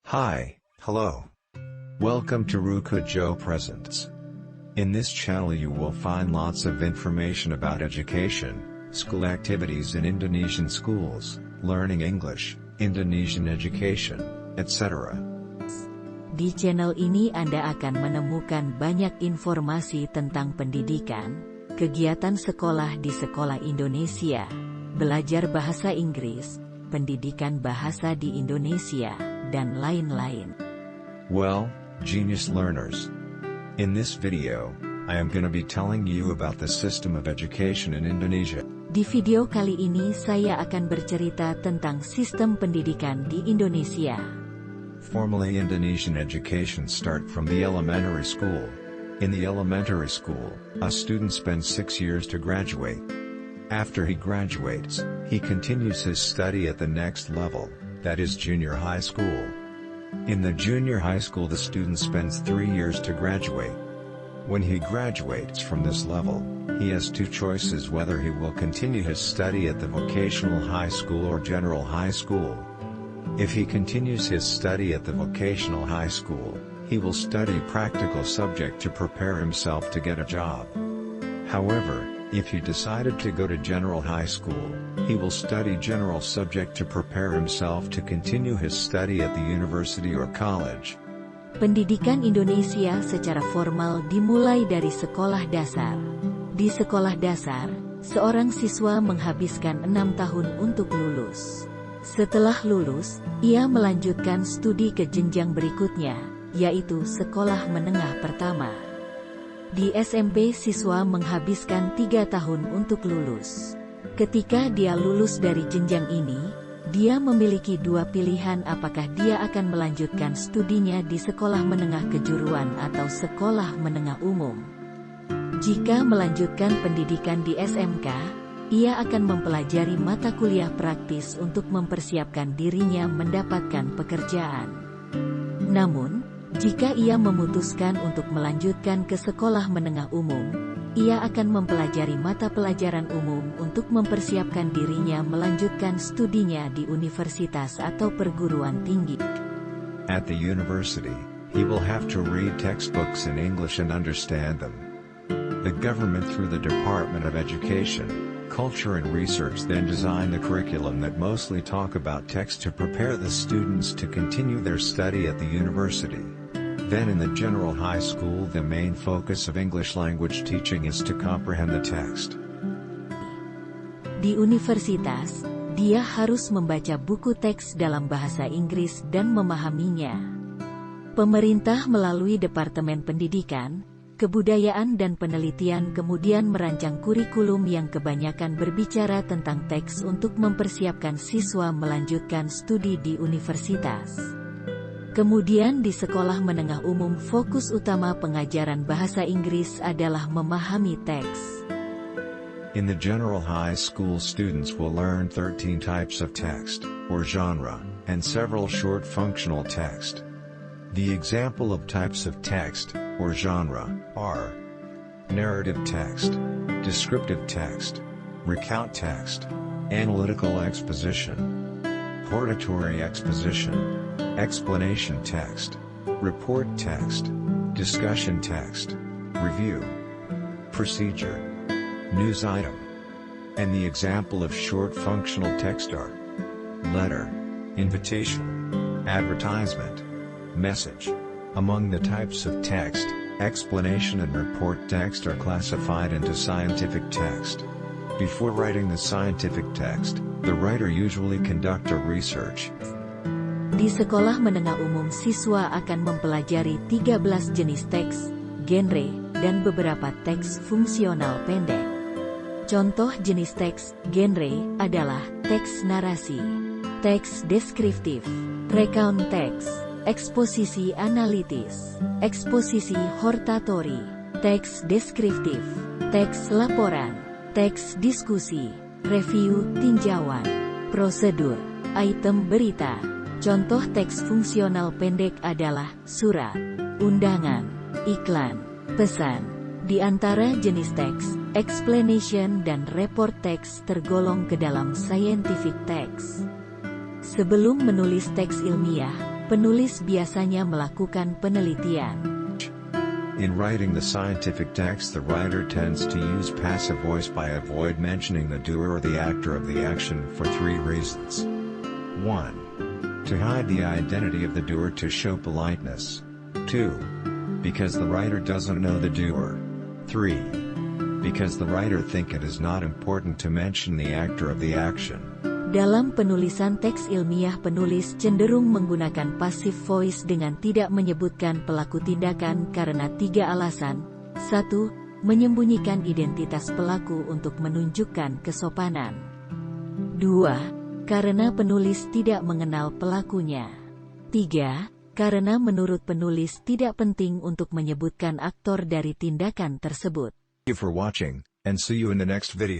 Hi, hello. Welcome to Ruka Joe Presents. In this channel you will find lots of information about education, school activities in Indonesian schools, learning English, Indonesian education, etc. Di channel ini Anda akan menemukan banyak informasi tentang pendidikan, kegiatan sekolah di sekolah Indonesia, belajar bahasa Inggris, pendidikan bahasa di Indonesia, dan lain-lain. Well, genius learners. In this video, I am gonna be telling you about the system of education in Indonesia. Di video kali ini saya akan bercerita tentang sistem pendidikan di Indonesia. Formally Indonesian education start from the elementary school. In the elementary school, a student spends 6 years to graduate. After he graduates, he continues his study at the next level, that is junior high school. In the junior high school the student spends 3 years to graduate. When he graduates from this level, he has two choices whether he will continue his study at the vocational high school or general high school. If he continues his study at the vocational high school, he will study practical subject to prepare himself to get a job. However, if he decided to go to general high school, he will study general subject to prepare himself to continue his study at the university or college. Pendidikan Indonesia secara formal dimulai dari sekolah dasar. Di sekolah dasar, seorang siswa menghabiskan 6 tahun untuk lulus. Setelah lulus, ia melanjutkan studi ke jenjang berikutnya, yaitu sekolah menengah pertama. Di SMP siswa menghabiskan 3 tahun untuk lulus. Ketika dia lulus dari jenjang ini, dia memiliki dua pilihan apakah dia akan melanjutkan studinya di sekolah menengah kejuruan atau sekolah menengah umum. Jika melanjutkan pendidikan di SMK, ia akan mempelajari mata kuliah praktis untuk mempersiapkan dirinya mendapatkan pekerjaan. Namun, jika ia memutuskan untuk melanjutkan ke sekolah menengah umum, ia akan mempelajari mata pelajaran umum untuk mempersiapkan dirinya melanjutkan studinya di universitas atau perguruan tinggi. At the university, he will have to read textbooks in English and understand them. The government through the Department of Education, Culture and Research then design the curriculum that mostly talk about text to prepare the students to continue their study at the university. Then in the general high school the main focus of English language teaching is to comprehend the text. Di universitas, dia harus membaca buku teks dalam bahasa Inggris dan memahaminya. Pemerintah melalui Departemen Pendidikan, Kebudayaan dan Penelitian kemudian merancang kurikulum yang kebanyakan berbicara tentang teks untuk mempersiapkan siswa melanjutkan studi di universitas. Kemudian di sekolah menengah umum fokus utama pengajaran bahasa Inggris adalah memahami teks. In the general high school students will learn 13 types of text, or genre, and several short functional text. The example of types of text, or genre, are narrative text, descriptive text, recount text, analytical exposition, hortatory exposition, explanation text, report text, discussion text, review, procedure, news item. And the example of short functional text are letter, invitation, advertisement, message. Among the types of text, explanation and report text are classified into scientific text. Before writing the scientific text, the writer usually conduct a research. Di sekolah menengah umum siswa akan mempelajari 13 jenis teks, genre, dan beberapa teks fungsional pendek. Contoh jenis teks, genre, adalah teks narasi, teks deskriptif, recount teks, eksposisi analitis, eksposisi hortatori, teks deskriptif, teks laporan, teks diskusi, review tinjauan, prosedur, item berita. Contoh teks fungsional pendek adalah surat, undangan, iklan, pesan. Di antara jenis teks, explanation dan report teks tergolong ke dalam scientific text. Sebelum menulis teks ilmiah, Penulis biasanya melakukan penelitian. In writing the scientific text, the writer tends to use passive voice by avoid mentioning the doer or the actor of the action for 3 reasons. 1. To hide the identity of the doer to show politeness. 2. Because the writer doesn't know the doer. 3. Because the writer think it is not important to mention the actor of the action. Dalam penulisan teks ilmiah, penulis cenderung menggunakan passive voice dengan tidak menyebutkan pelaku tindakan karena 3 alasan. 1. Menyembunyikan identitas pelaku untuk menunjukkan kesopanan. 2. Karena penulis tidak mengenal pelakunya. 3. Karena menurut penulis tidak penting untuk menyebutkan aktor dari tindakan tersebut. Thank you for watching, and see you in the next video.